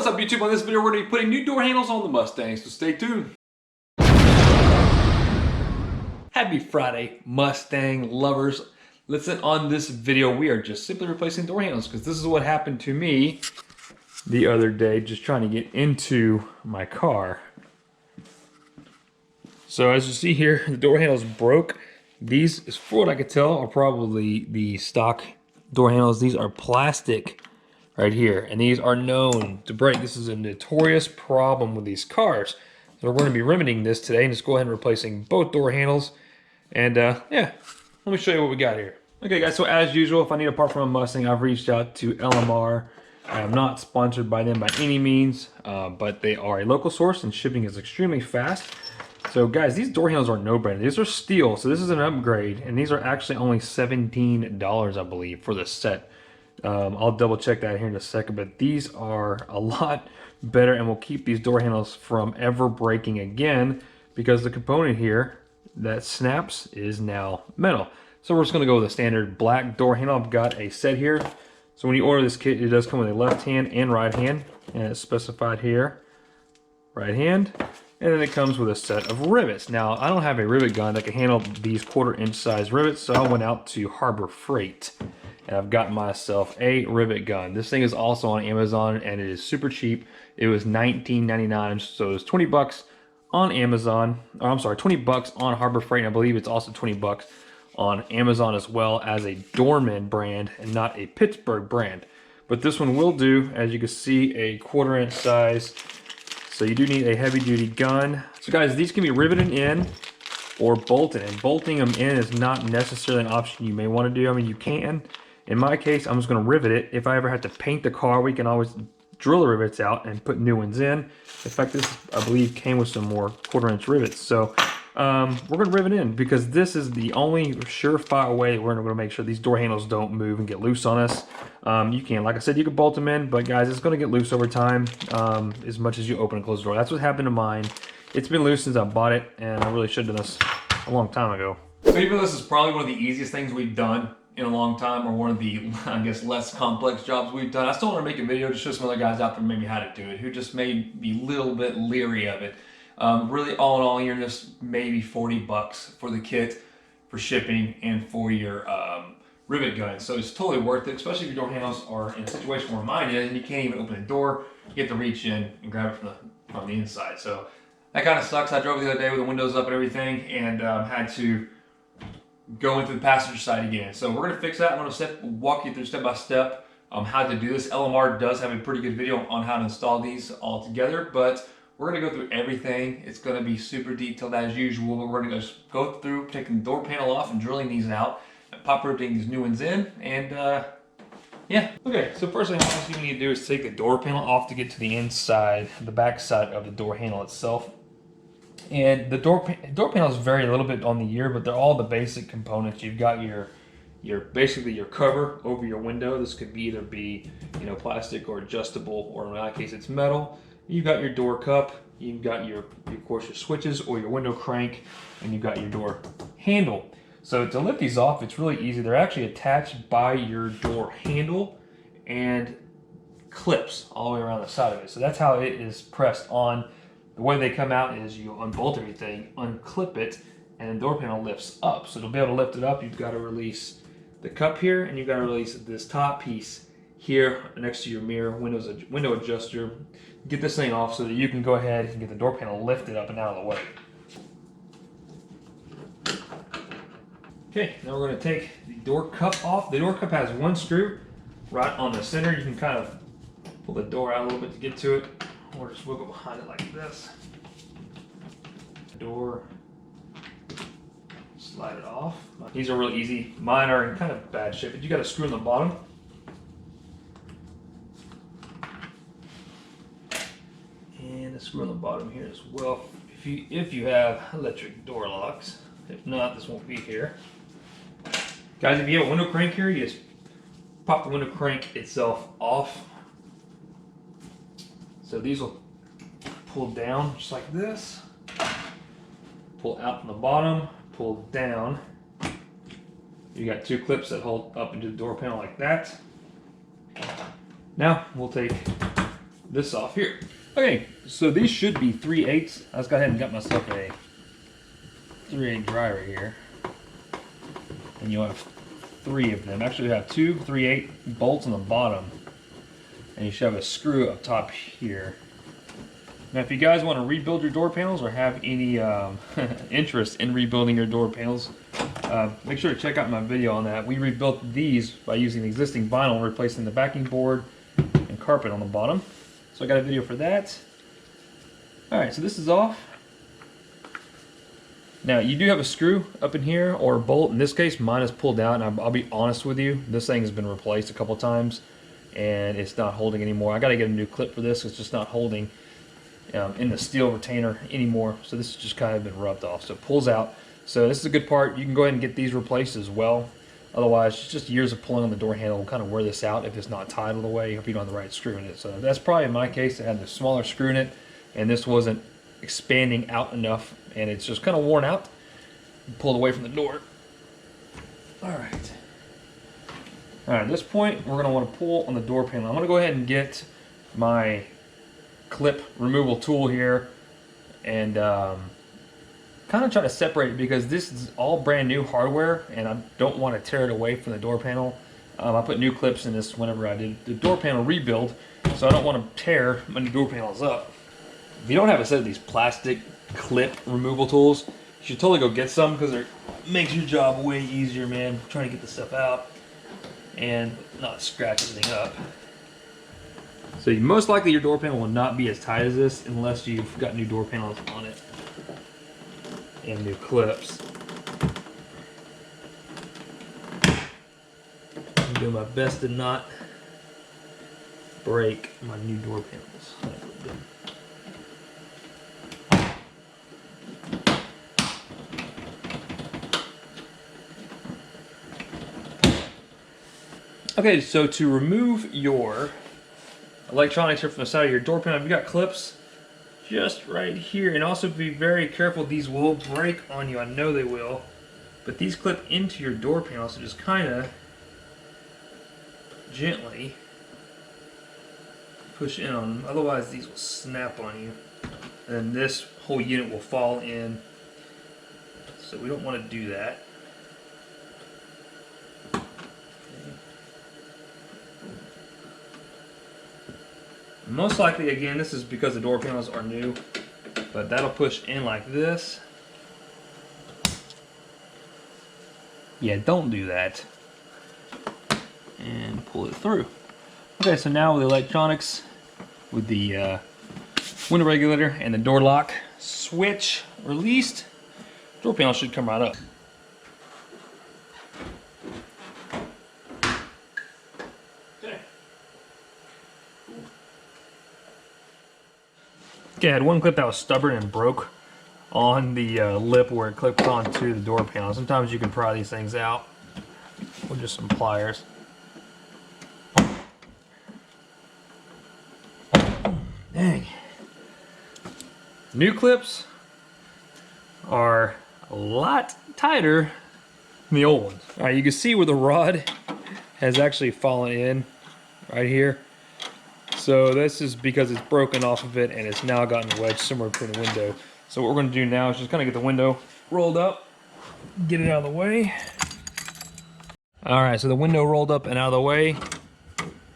What's up YouTube? On this video we're going to be putting new door handles on the Mustang, so stay tuned. Happy Friday, Mustang lovers. Listen, on this video we are just simply replacing door handles because this is what happened to me the other day just trying to get into my car. So as you see here, the door handles broke. These, as for what I could tell, are probably the stock door handles. These are plastic right here, and these are known to break. This is a notorious problem with these cars. So we're going to be remedying this today and just go ahead and replacing both door handles. And yeah, let me show you what we got here. Okay guys, so as usual, if I need a part from a Mustang, I've reached out to LMR. I am not sponsored by them by any means, but they are a local source and shipping is extremely fast. So guys, these door handles are no-brainer. These are steel, so this is an upgrade, and these are actually only $17, I believe, for the set. I'll double check that here in a second, but these are a lot better and will keep these door handles from ever breaking again because the component here that snaps is now metal. So we're just going to go with a standard black door handle. I've got a set here. So when you order this kit, it does come with a left hand and right hand, and it's specified here, right hand. And then it comes with a set of rivets. Now, I don't have a rivet gun that can handle these 1/4-inch size rivets, so I went out to Harbor Freight. And I've got myself a rivet gun. This thing is also on Amazon, and it is super cheap. It was $19.99, so it was 20 bucks on Amazon. Or I'm sorry, 20 bucks on Harbor Freight, and I believe it's also 20 bucks on Amazon as well as a Dorman brand and not a Pittsburgh brand. But this one will do, as you can see, a 1/4-inch size. So you do need a heavy-duty gun. So guys, these can be riveted in or bolted, and bolting them in is not necessarily an option you may want to do. I mean, you can. In my case, I'm just going to rivet it. If I ever have to paint the car, we can always drill the rivets out and put new ones in. In fact, this, I believe, came with some more 1/4-inch rivets. So we're going to rivet in because this is the only surefire way we're going to make sure these door handles don't move and get loose on us. You can, like I said, you can bolt them in, but guys, it's going to get loose over time as much as you open and close the door. That's what happened to mine. It's been loose since I bought it, and I really should have done this a long time ago. So even though this is probably one of the easiest things we've done in a long time, or one of the, I guess, less complex jobs we've done, I still want to make a video to show some other guys out there maybe how to do it, who just may be a little bit leery of it. Really, all in all, you're just maybe 40 bucks for the kit, for shipping, and for your rivet gun. So it's totally worth it, especially if your door handles are in a situation where mine is, and you can't even open the door. You have to reach in and grab it from the inside. So that kind of sucks. I drove the other day with the windows up and everything, and had to go into the passenger side again. So we're going to fix that. I'm going to walk you through step by step how to do this. LMR does have a pretty good video on how to install these all together, but we're going to go through everything. It's going to be super detailed as usual. We're going to just go through taking the door panel off and drilling these out, and pop riveting these new ones in, and yeah. Okay, so first thing you need to do is take the door panel off to get to the inside, the back side of the door handle itself. And the door panels vary a little bit on the year, but they're all the basic components. You've got your basically your cover over your window. This could either be, you know, plastic or adjustable, or in my case it's metal. You've got your door cup, you've got your, of course, your switches or your window crank, and you've got your door handle. So to lift these off, it's really easy. They're actually attached by your door handle and clips all the way around the side of it. So that's how it is pressed on. The way they come out is you unbolt everything, unclip it, and the door panel lifts up. So to be able to lift it up, you've got to release the cup here, and you've got to release this top piece here next to your mirror, window adjuster. Get this thing off so that you can go ahead and get the door panel lifted up and out of the way. Okay, now we're going to take the door cup off. The door cup has one screw right on the center. You can kind of pull the door out a little bit to get to it, or just wiggle behind it like this. Door, slide it off. These are real easy. Mine are in kind of bad shape, but you got a screw in the bottom. And a screw on the bottom here as well. If you have electric door locks. If not, this won't be here. Guys, if you have a window crank here, you just pop the window crank itself off. So these will pull down just like this. Pull out from the bottom, pull down. You got two clips that hold up into the door panel like that. Now we'll take this off here. Okay, so these should be 3/8. Let's go ahead and got myself a 3/8 driver here. And you'll have 3 of them. Actually, you have 2 3/8 bolts on the bottom. And you should have a screw up top here. Now, if you guys want to rebuild your door panels or have any interest in rebuilding your door panels, make sure to check out my video on that. We rebuilt these by using existing vinyl, replacing the backing board and carpet on the bottom. So I got a video for that. Alright, so this is off. Now, you do have a screw up in here, or a bolt. In this case, mine is pulled out, and I'll be honest with you, this thing has been replaced a couple times, and it's not holding anymore. I got to get a new clip for this. It's just not holding in the steel retainer anymore, so this has just kind of been rubbed off. So it pulls out. So this is a good part. You can go ahead and get these replaced as well. Otherwise, it's just years of pulling on the door handle will kind of wear this out if it's not tied all the way, if you don't have the right screw in it. So that's probably in my case, it had the smaller screw in it, and this wasn't expanding out enough, and it's just kind of worn out. Pulled away from the door. Alright. Alright, at this point, we're going to want to pull on the door panel. I'm going to go ahead and get my clip removal tool here and kind of try to separate it, because this is all brand new hardware and I don't want to tear it away from the door panel. I put new clips in this whenever I did the door panel rebuild, so I don't want to tear my new door panels up. If you don't have a set of these plastic clip removal tools, you should totally go get some, because it makes your job way easier, man, trying to get this stuff out and not scratch anything up. So most likely your door panel will not be as tight as this unless you've got new door panels on it and new clips. I'm doing my best to not break my new door panels. Okay, so to remove your electronics here from the side of your door panel, you've got clips just right here, and also be very careful, these will break on you, I know they will, but these clip into your door panel, so just kind of gently push in on them, otherwise these will snap on you and this whole unit will fall in, so we don't want to do that. Most likely, again, this is because the door panels are new, but that'll push in like this. Yeah, don't do that. And pull it through. Okay, so now with the electronics, with the window regulator and the door lock switch released, door panel should come right up. Okay, I had one clip that was stubborn and broke on the lip where it clipped onto the door panel. Sometimes you can pry these things out with just some pliers. Dang. New clips are a lot tighter than the old ones. All right, you can see where the rod has actually fallen in right here. So this is because it's broken off of it and it's now gotten wedged somewhere between the window. So what we're going to do now is just kind of get the window rolled up, get it out of the way. Alright, so the window rolled up and out of the way.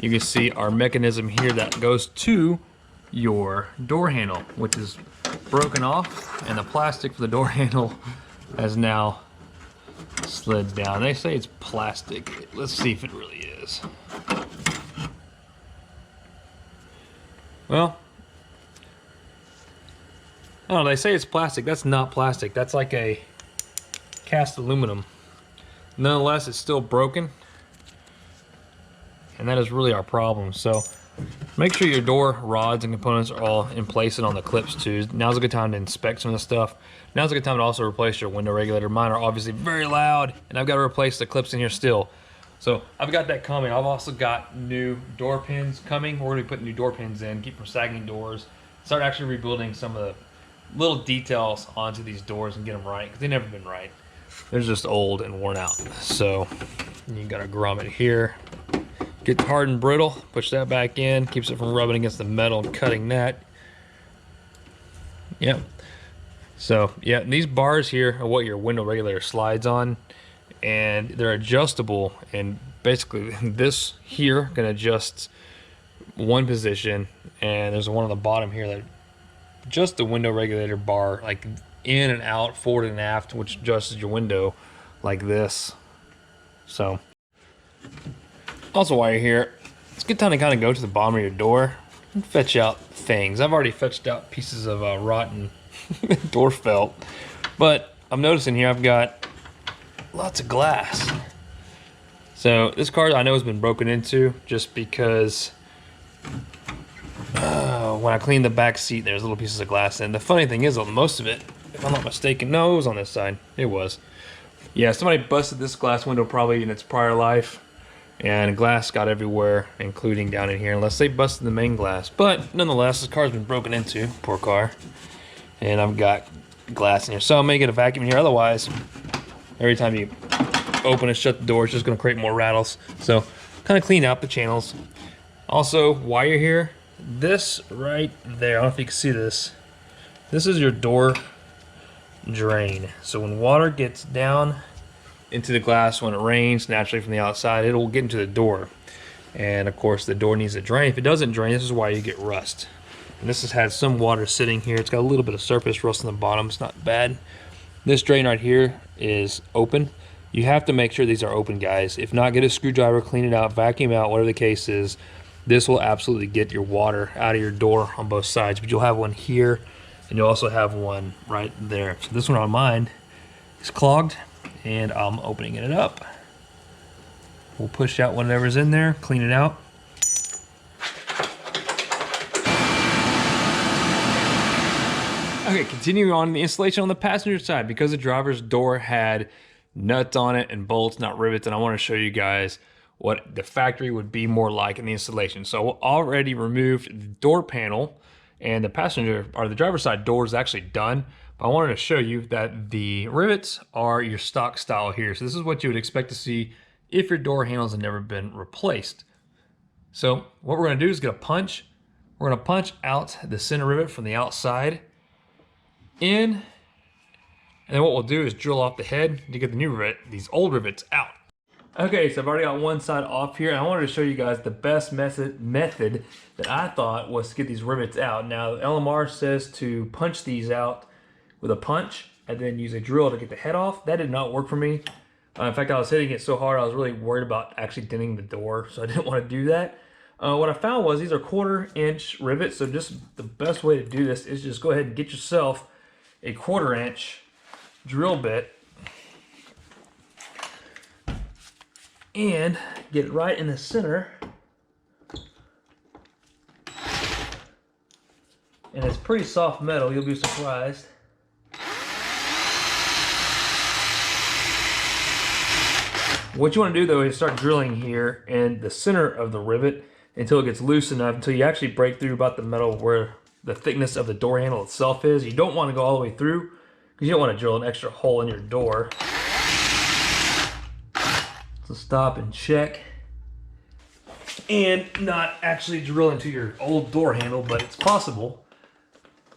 You can see our mechanism here that goes to your door handle, which is broken off, and the plastic for the door handle has now slid down. They say it's plastic. Let's see if it really is. Well, I don't know, they say it's plastic. That's not plastic. That's like a cast aluminum. Nonetheless, it's still broken. And that is really our problem. So make sure your door rods and components are all in place and on the clips too. Now's a good time to inspect some of the stuff. Now's a good time to also replace your window regulator. Mine are obviously very loud, and I've got to replace the clips in here still. So I've got that coming. I've also got new door pins coming. We're going to be putting new door pins in, keep from sagging doors. Start actually rebuilding some of the little details onto these doors and get them right, because they've never been right. They're just old and worn out. So you got a grommet here. Gets hard and brittle, push that back in, keeps it from rubbing against the metal and cutting that. Yep. So yeah, these bars here are what your window regulator slides on, and they're adjustable, and basically this here can adjust one position, and there's one on the bottom here that adjusts the window regulator bar like in and out, forward and aft, which adjusts your window like this. So also while you're here, it's a good time to kind of go to the bottom of your door and fetch out things. I've already fetched out pieces of rotten door felt, but I'm noticing here I've got lots of glass. So this car I know has been broken into just because when I cleaned the back seat, there's little pieces of glass in. The funny thing is, most of it, if I'm not mistaken, no, it was on this side. It was. Yeah, somebody busted this glass window probably in its prior life, and glass got everywhere, including down in here, unless they busted the main glass. But nonetheless, this car's been broken into, poor car, and I've got glass in here. So I'm gonna get a vacuum in here. Otherwise, every time you open and shut the door, it's just gonna create more rattles. So kind of clean out the channels. Also, while you're here, this right there, I don't know if you can see this. This is your door drain. So when water gets down into the glass when it rains naturally from the outside, it will get into the door, and of course the door needs to drain. If it doesn't drain, this is why you get rust. And this has had some water sitting here. It's got a little bit of surface rust on the bottom. It's not bad. This drain right here is open. You have to make sure these are open, guys. If not, get a screwdriver, clean it out, vacuum out, whatever the case is. This will absolutely get your water out of your door on both sides. But you'll have one here, and you'll also have one right there. So this one on mine is clogged, and I'm opening it up. We'll push out whatever's in there, clean it out. Okay, continuing on the installation on the passenger side, because the driver's door had nuts on it and bolts, not rivets, and I want to show you guys what the factory would be more like in the installation. So already removed the door panel, and the passenger or the driver's side door is actually done. But I wanted to show you that the rivets are your stock style here. So this is what you would expect to see if your door handles have never been replaced. So what we're gonna do is get a punch. We're gonna punch out the center rivet from the outside in, and then what we'll do is drill off the head to get the new rivet, these old rivets out. Okay, so I've already got one side off here, and I wanted to show you guys the best method that I thought was to get these rivets out. Now, LMR says to punch these out with a punch and then use a drill to get the head off. That did not work for me. In fact, I was hitting it so hard I was really worried about actually denting the door, so I didn't want to do that. What I found was these are 1/4-inch rivets, so just the best way to do this is just go ahead and get yourself a 1/4-inch drill bit and get it right in the center. And it's pretty soft metal, you'll be surprised. What you want to do though is start drilling here in the center of the rivet until it gets loose enough, until you actually break through about the metal where the thickness of the door handle itself is. You don't want to go all the way through because you don't want to drill an extra hole in your door. So stop and check. And not actually drill into your old door handle, but it's possible.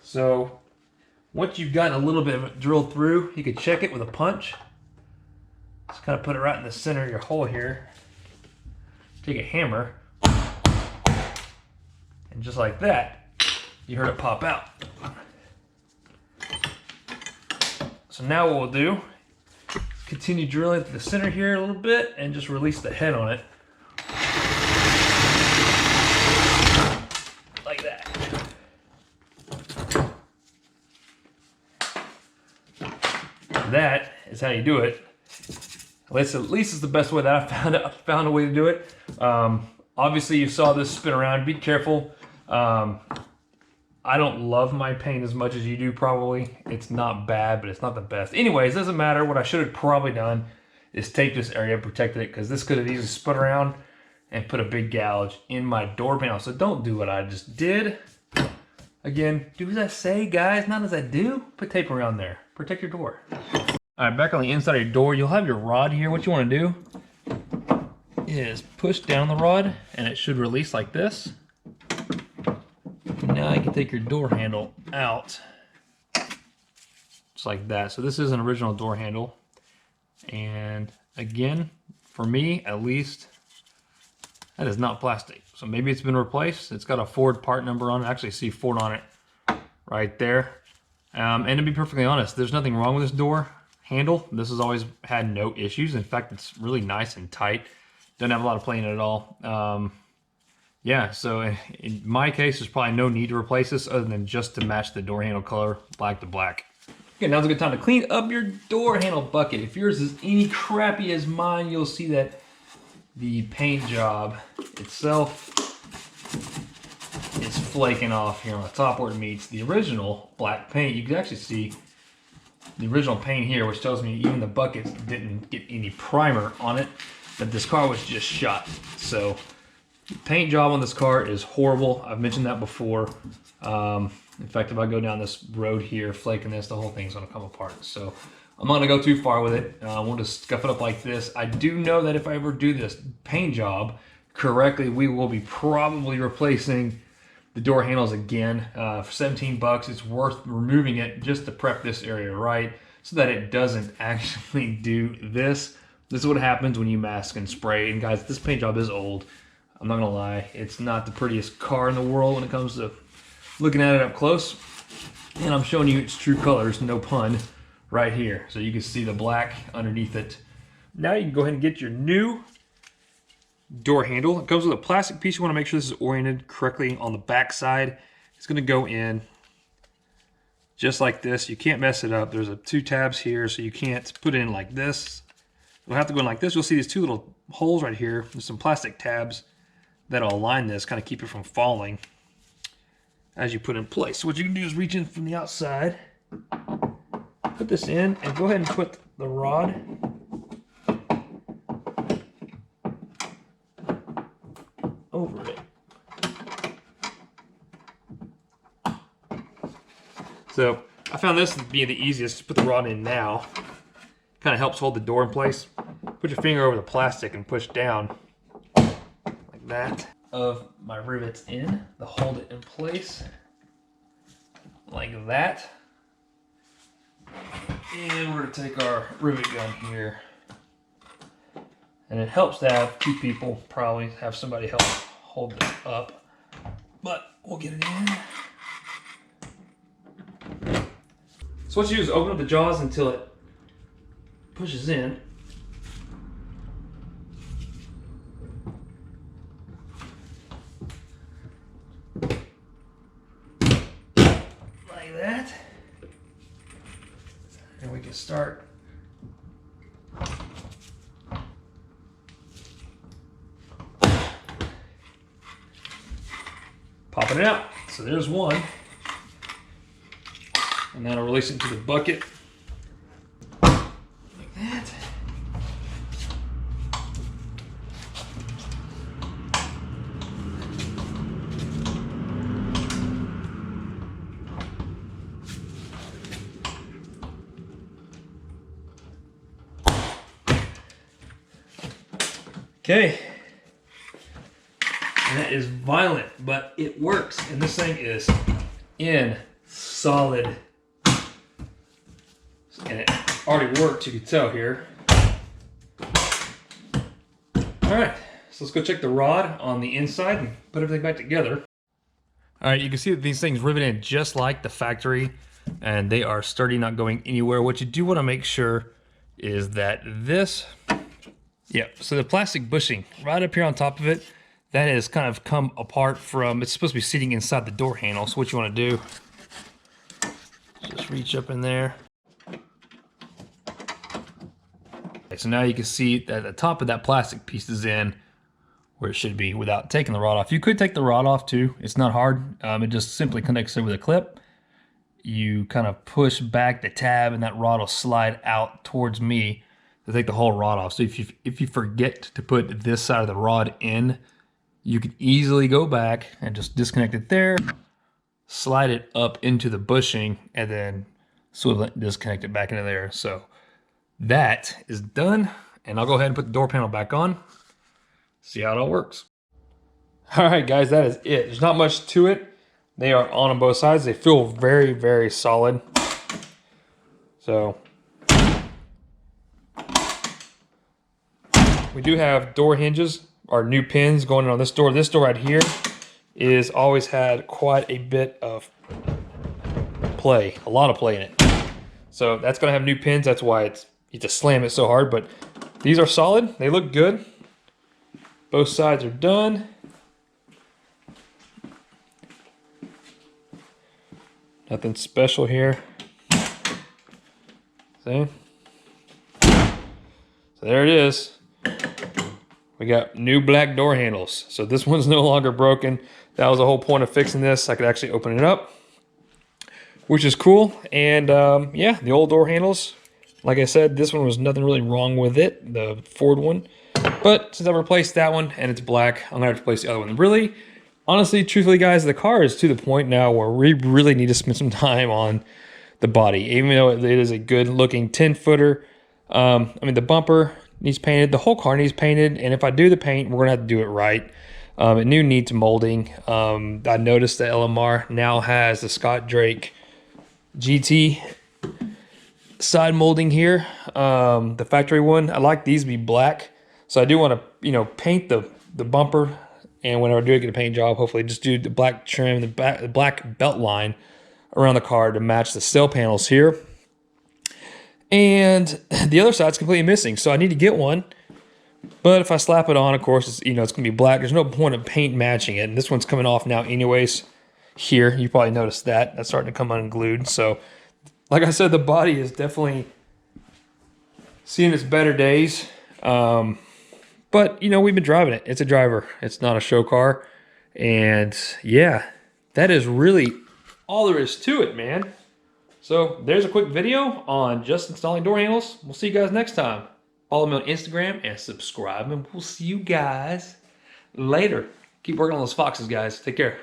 So once you've gotten a little bit of it drilled through, you can check it with a punch. Just kind of put it right in the center of your hole here. Take a hammer, and just like that, you heard it pop out. So now what we'll do, continue drilling to the center here a little bit and just release the head on it. Like that. That is how you do it. At least it's the best way that I found a way to do it. Obviously you saw this spin around. Be careful. I don't love my paint as much as you do probably. It's not bad, but it's not the best. Anyways, doesn't matter. What I should have probably done is tape this area, protected it, because this could have easily spun around and put a big gouge in my door panel. So don't do what I just did. Again, do as I say, guys, not as I do. Put tape around there. Protect your door. All right, back on the inside of your door, you'll have your rod here. What you want to do is push down the rod and it should release like this. Now you can take your door handle out just like that. So this is an original door handle. And again, for me at least, that is not plastic. So maybe it's been replaced. It's got a Ford part number on it. I actually see Ford on it right there. And to be perfectly honest, there's nothing wrong with this door handle. This has always had no issues. In fact, it's really nice and tight. Doesn't have a lot of play in it at all. Yeah, so in my case, there's probably no need to replace this other than just to match the door handle color, black to black. Okay, now's a good time to clean up your door handle bucket. If yours is any crappy as mine, you'll see that the paint job itself is flaking off here on the top where it meets the original black paint. You can actually see the original paint here, which tells me even the buckets didn't get any primer on it, that this car was just shot. So the paint job on this car is horrible. I've mentioned that before. In fact, if I go down this road here, flaking this, the whole thing's gonna come apart. So I'm not gonna go too far with it. I want to scuff it up like this. I do know that if I ever do this paint job correctly, we will be probably replacing the door handles again. For 17 bucks, it's worth removing it just to prep this area right so that it doesn't actually do this. This is what happens when you mask and spray. And guys, this paint job is old. I'm not gonna lie, it's not the prettiest car in the world when it comes to looking at it up close. And I'm showing you its true colors, no pun, right here. So you can see the black underneath it. Now you can go ahead and get your new door handle. It comes with a plastic piece. You wanna make sure this is oriented correctly on the back side. It's gonna go in just like this. You can't mess it up. There's two tabs here, so you can't put it in like this. You'll have to go in like this. You'll see these two little holes right here. There's some plastic tabs that'll align this, kind of keep it from falling as you put it in place. So what you can do is reach in from the outside, put this in, and go ahead and put the rod over it. So I found this to be the easiest to put the rod in now. Kind of helps hold the door in place. Put your finger over the plastic and push down like that. Of my rivets in to hold it in place like that. And we're going to take our rivet gun here. And it helps to have two people, probably have somebody help hold this up. But we'll get it in. So what you do is open up the jaws until it pushes in. Like that. And we can start popping it out. So there's one. And then I'll release it into the bucket. Like that. Okay. And that is violent, but it works. And this thing is in solid. And it already worked, you can tell here. Alright, so let's go check the rod on the inside and put everything back together. Alright, you can see that these things rivet in just like the factory, and they are sturdy, not going anywhere. What you do want to make sure is that this, so the plastic bushing right up here on top of it, that has kind of come apart from, it's supposed to be sitting inside the door handle. So what you want to do, just reach up in there. So now you can see that the top of that plastic piece is in where it should be without taking the rod off. You could take the rod off too. It's not hard. It just simply connects over the clip. You kind of push back the tab and that rod will slide out towards me to take the whole rod off. So if you forget to put this side of the rod in, you can easily go back and just disconnect it there, slide it up into the bushing, and then swivel it and disconnect it back into there. So that is done, and I'll go ahead and put the door panel back on. see how it all works. All right, guys, that is it. There's not much to it. They are on both sides. They feel very, very solid. So we do have door hinges, our new pins going on this door. This door right here is always had quite a bit of play, a lot of play in it. So that's gonna have new pins. That's why you have to slam it so hard, but these are solid. They look good. Both sides are done. Nothing special here. See? So there it is. We got new black door handles. So this one's no longer broken. That was the whole point of fixing this. I could actually open it up, which is cool. And yeah, the old door handles, like I said, this one was nothing really wrong with it, the Ford one. But since I replaced that one and it's black, I'm gonna have to replace the other one. Really, honestly, truthfully, guys, the car is to the point now where we really need to spend some time on the body. Even though it is a good looking 10-footer, I mean, the bumper needs painted, the whole car needs painted, and if I do the paint, we're gonna have to do it right. It needs molding. I noticed that LMR now has the Scott Drake GT side molding here, the factory one. I like these to be black, so I do want to, paint the bumper, and whenever I do get a paint job, hopefully just do the black trim, the black belt line around the car to match the sail panels here. And the other side's completely missing, so I need to get one. But if I slap it on, of course, it's going to be black. There's no point in paint matching it. And this one's coming off now anyways. Here, you probably noticed that. That's starting to come unglued. So, like I said, the body is definitely seeing its better days. But, we've been driving it. It's a driver. It's not a show car. And, yeah, that is really all there is to it, man. So, there's a quick video on just installing door handles. We'll see you guys next time. Follow me on Instagram and subscribe, and we'll see you guys later. Keep working on those foxes, guys. Take care.